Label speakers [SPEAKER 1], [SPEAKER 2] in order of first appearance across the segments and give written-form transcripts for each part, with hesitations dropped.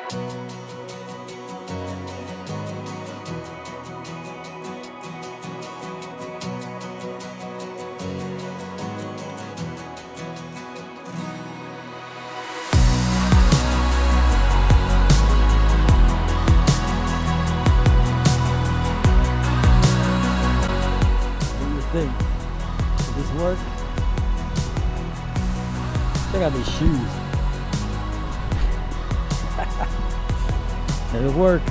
[SPEAKER 1] Does this work? Check out these shoes. It'll work.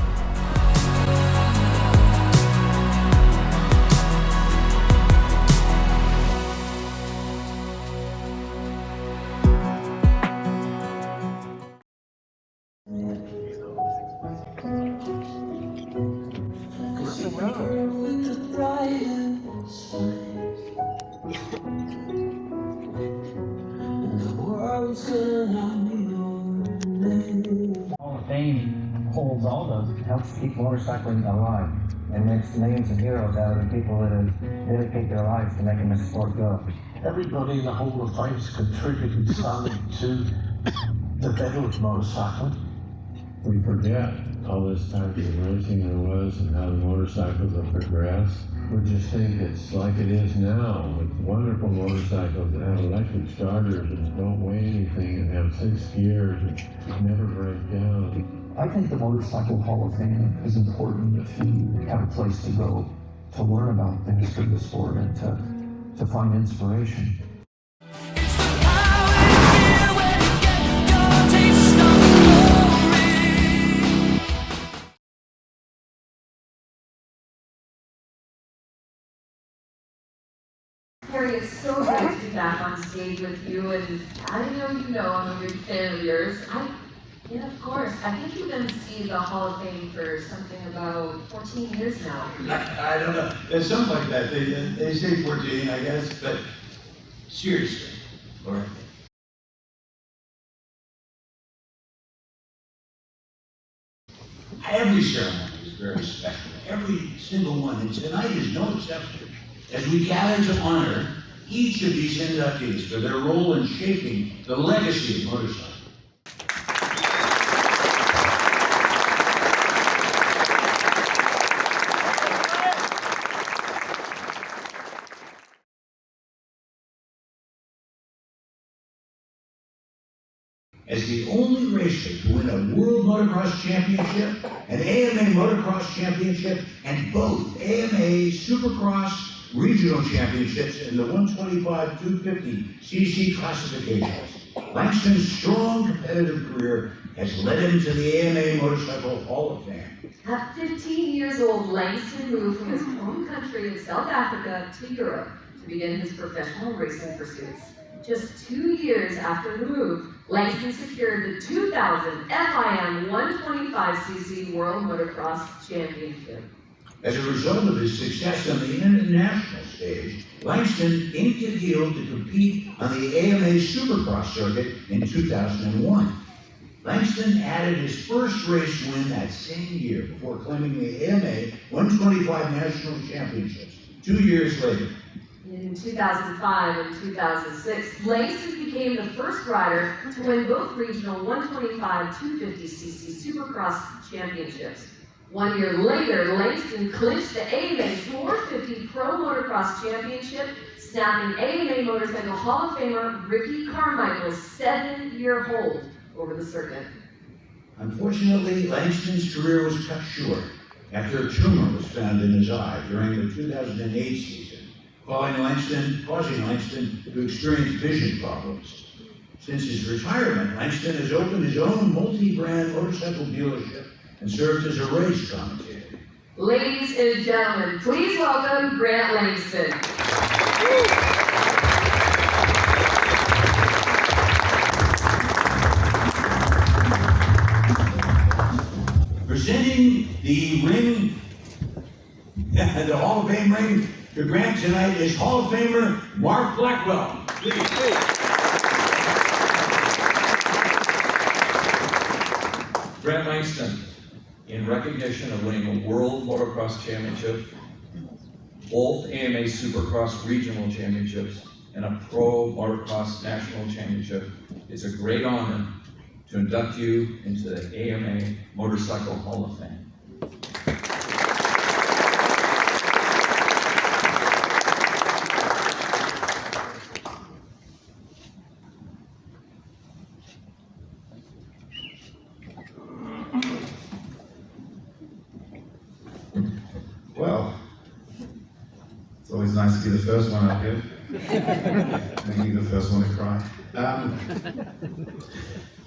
[SPEAKER 2] Hall of Fame holds all those, helps keep motorcycling alive, and makes millions of heroes out of the people that have dedicated their lives to making the sport go.
[SPEAKER 3] Everybody in the Hall of Fame's contributed something to the battle of motorcycling.
[SPEAKER 4] We forget all this type of racing there was and how the motorcycles have progressed. We just think it's like it is now, with wonderful motorcycles that have electric starters and don't weigh anything and have 6 gears and never break down.
[SPEAKER 3] I think the Motorcycle Hall of Fame is important to have a place to go to learn about the history of the sport and to find inspiration.
[SPEAKER 5] Harry, it's so great to be back on stage with you, and I know you know I'm a big fan of yours. Yeah, of course. I think you've been seeing the Hall of Fame for something about 14 years now.
[SPEAKER 6] I don't know. There's something like that. They say 14, I guess, but seriously, Laura. Every ceremony is very special. Every single one, and tonight is no exception. As we gather to honor each of these inductees for their role in shaping the legacy of motorcycling. As the only racer to win a World Motocross Championship, an AMA Motocross Championship, and both AMA Supercross Regional Championships in the 125-250cc classifications. Langston's strong competitive career has led him to the AMA Motorcycle Hall of Fame.
[SPEAKER 5] At 15 years old, Langston moved from his home country of South Africa to Europe to begin his professional racing pursuits. Just 2 years after the move, Langston secured the 2000 FIM 125cc World Motocross Championship.
[SPEAKER 6] As a result of his success on the international stage, Langston inked a deal to compete on the AMA Supercross circuit in 2001. Langston added his first race win that same year before claiming the AMA 125 National Championships 2 years later.
[SPEAKER 5] In 2005 and 2006, Langston became the first rider to win both regional 125-250cc Supercross championships. 1 year later, Langston clinched the AMA 450 Pro Motocross Championship, snapping AMA Motorcycle Hall of Famer Ricky Carmichael's 7-year hold over the circuit.
[SPEAKER 6] Unfortunately, Langston's career was cut short after a tumor was found in his eye during the 2008 season, causing Langston to experience vision problems. Since his retirement, Langston has opened his own multi-brand motorcycle dealership and served as a race commentator.
[SPEAKER 5] Ladies and gentlemen, please welcome Grant Langston.
[SPEAKER 6] Presenting the ring, the Hall of Fame ring to Grant tonight is Hall of Famer Mark Blackwell. Please.
[SPEAKER 7] Grant Langston, in recognition of winning a World Motocross Championship, both AMA Supercross Regional Championships, and a Pro Motocross National Championship, it's a great honor to induct you into the AMA Motorcycle Hall of Fame.
[SPEAKER 8] Well, it's always nice to be the first one up here. Maybe the first one to cry.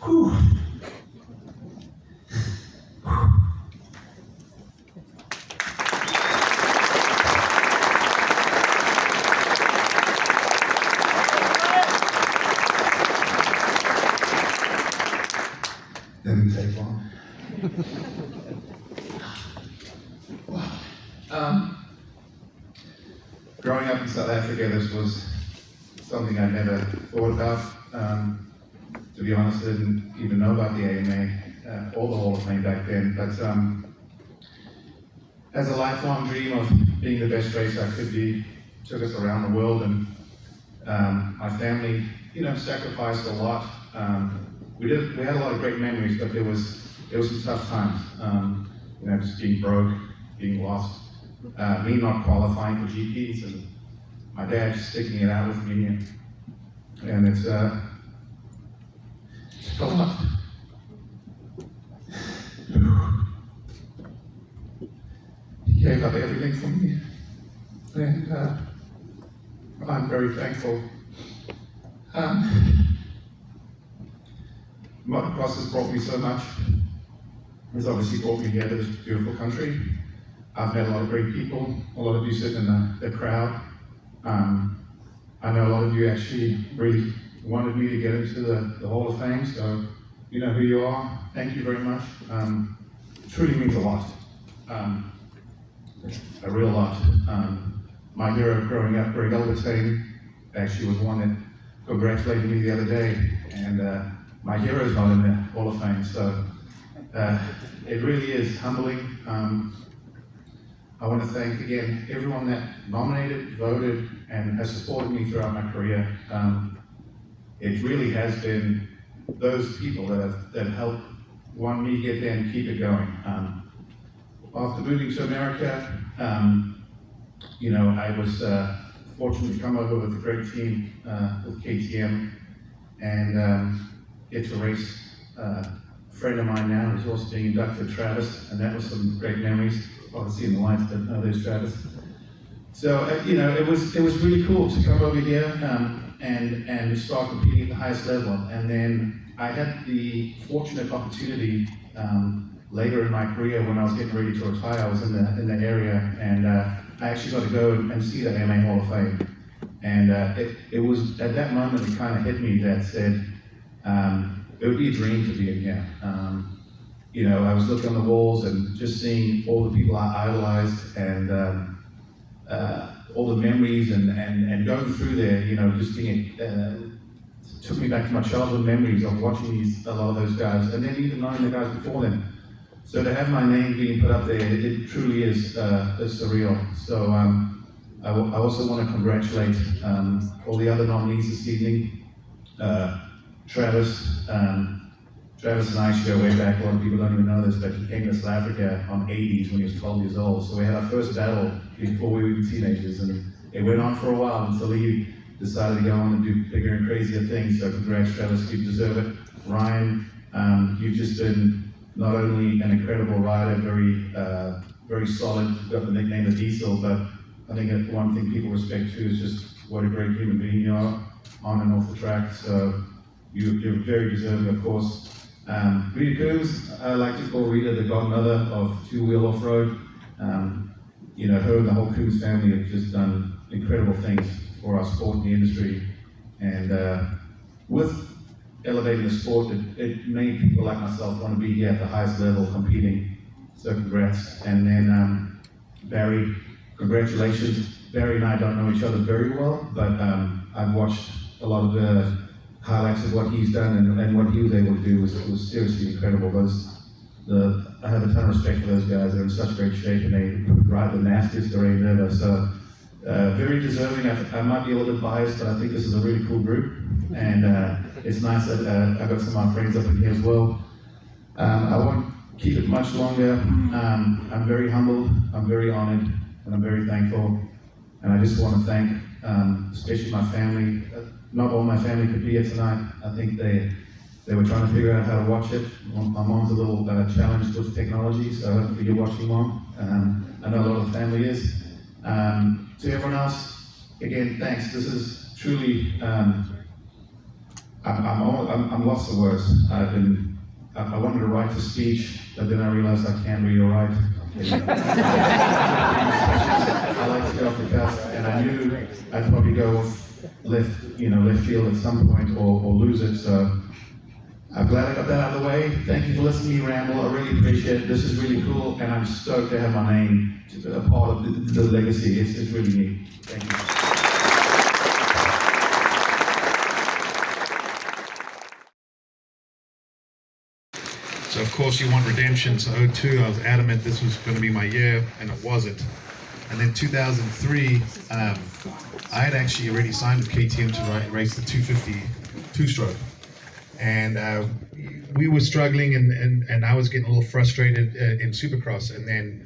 [SPEAKER 8] Whew. Let me take one. Growing up in South Africa, this was something I never thought about. To be honest, I didn't even know about the AMA or the Hall of Fame back then. But as a lifelong dream of being the best racer I could be, took us around the world, and my family, sacrificed a lot. We had a lot of great memories, but there was some tough times. Just being broke, being lost. Me not qualifying for GPs, and my dad just sticking it out with me, and it's a lot. He gave up everything for me, and I'm very thankful. Motocross has brought me so much. It's obviously brought me here to this beautiful country. I've met a lot of great people. A lot of you sit in the crowd. I know a lot of you actually really wanted me to get into the Hall of Fame, so you know who you are. Thank you very much. It truly means a lot. A real lot. My hero growing up, Greg Langston, actually was one that congratulated me the other day, and my hero's not in the Hall of Fame, so it really is humbling. I want to thank again everyone that nominated, voted, and has supported me throughout my career. It really has been those people that helped want me get there and keep it going. After moving to America, I was fortunate to come over with a great team with KTM and get to race a friend of mine now who's also being inducted, Travis, and that was some great memories. Obviously in the lights, but no, there's Travis. So it was really cool to come over here and start competing at the highest level. And then I had the fortunate opportunity later in my career when I was getting ready to retire. I was in the area, and I actually got to go and see the AMA Hall of Fame. And it was at that moment it kind of hit me that said it would be a dream to be in here. I was looking on the walls and just seeing all the people I idolized and all the memories and going through there, just being, took me back to my childhood memories of watching a lot of those guys, and then even knowing the guys before them. So to have my name being put up there, it truly is surreal. So I also want to congratulate all the other nominees this evening. Travis and I actually go way back. A lot of people don't even know this, but he came to South Africa on 80s when he was 12 years old. So we had our first battle before we were teenagers, and it went on for a while until he decided to go on and do bigger and crazier things. So congrats, Travis, you deserve it. Ryan, you've just been not only an incredible rider, very solid, got the nickname of Diesel, but I think one thing people respect too is just what a great human being you are on and off the track. So you're very deserving, of course. Rita Coombs, I like to call Rita the godmother of two-wheel off-road. Her and the whole Coombs family have just done incredible things for our sport and the industry. And with elevating the sport, it made people like myself want to be here at the highest level competing. So congrats. And then Barry, congratulations. Barry and I don't know each other very well, but I've watched a lot of the highlights of what he's done and what he was able to do was seriously incredible. I have a ton of respect for those guys. They're in such great shape and they ride the nastiest terrain ever. So very deserving. I might be a little bit biased, but I think this is a really cool group, and it's nice that I've got some of my friends up in here as well. I won't keep it much longer. I'm very humbled, I'm very honored, and I'm very thankful. And I just want to thank, especially my family. Not all my family could be here tonight. I think they were trying to figure out how to watch it. My mom's a little challenged with technology, so hopefully you're watching, Mom. I know a lot of the family is. To everyone else, again, thanks. This is truly, I'm lost for words. I wanted to write a speech, but then I realized I can't read or write. I like to go off the cuff, and I knew I'd probably go off left field at some point or lose it. So I'm glad I got that out of the way. Thank you for listening to me ramble. I really appreciate it. This is really cool, and I'm stoked to have my name a part of the legacy. It's really neat. Thank you.
[SPEAKER 9] So of course you want redemption. So 2002, I was adamant this was going to be my year, and it wasn't. And then 2003, I had actually already signed with KTM to race the 250 two-stroke. And we were struggling, and I was getting a little frustrated in Supercross. And then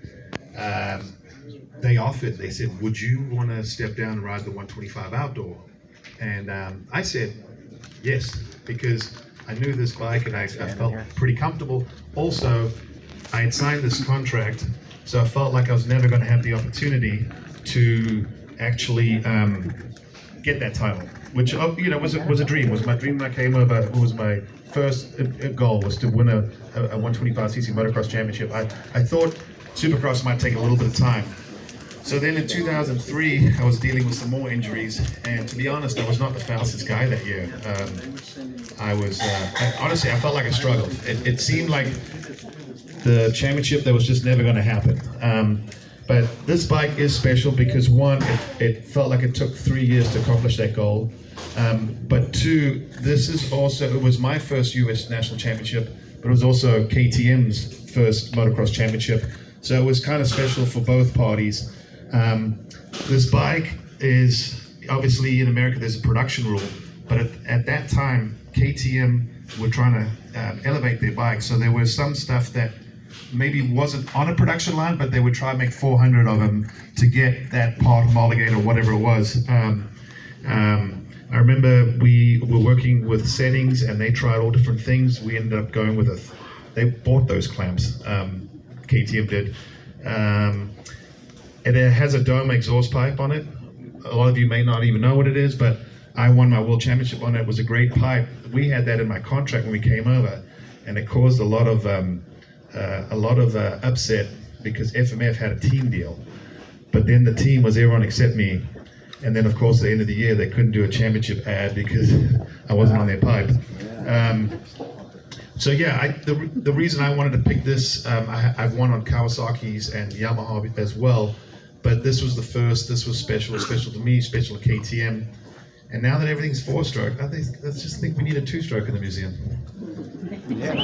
[SPEAKER 9] they said, would you want to step down and ride the 125 outdoor? And I said yes, because I knew this bike and I felt pretty comfortable. Also, I had signed this contract, so I felt like I was never going to have the opportunity to actually get that title, which was a dream. Was my dream when I came over. It was my first goal, was to win a 125cc motocross championship. I thought Supercross might take a little bit of time. So then in 2003, I was dealing with some more injuries, and to be honest, I was not the fastest guy that year. Honestly, I felt like I struggled. It seemed like the championship that was just never going to happen. But this bike is special because one, it felt like it took 3 years to accomplish that goal. But two, it was my first US national championship, but it was also KTM's first motocross championship. So it was kind of special for both parties. This bike is, obviously in America there's a production rule, but at that time KTM were trying to elevate their bike, so there was some stuff that maybe wasn't on a production line, but they would try to make 400 of them to get that part homologated or whatever it was. I remember we were working with settings and they tried all different things. We ended up going with they bought those clamps, KTM did. It has a dome exhaust pipe on it. A lot of you may not even know what it is, but I won my world championship on it. It was a great pipe. We had that in my contract when we came over, and it caused a lot of upset because FMF had a team deal. But then the team was everyone except me. And then of course at the end of the year, they couldn't do a championship ad because I wasn't on their pipe. So yeah, the reason I wanted to pick this, I've won on Kawasaki's and Yamaha as well, but this was the first. This was special to me, special to KTM. And now that everything's 4-stroke, let's just think we need a 2-stroke in the museum.
[SPEAKER 1] Yeah.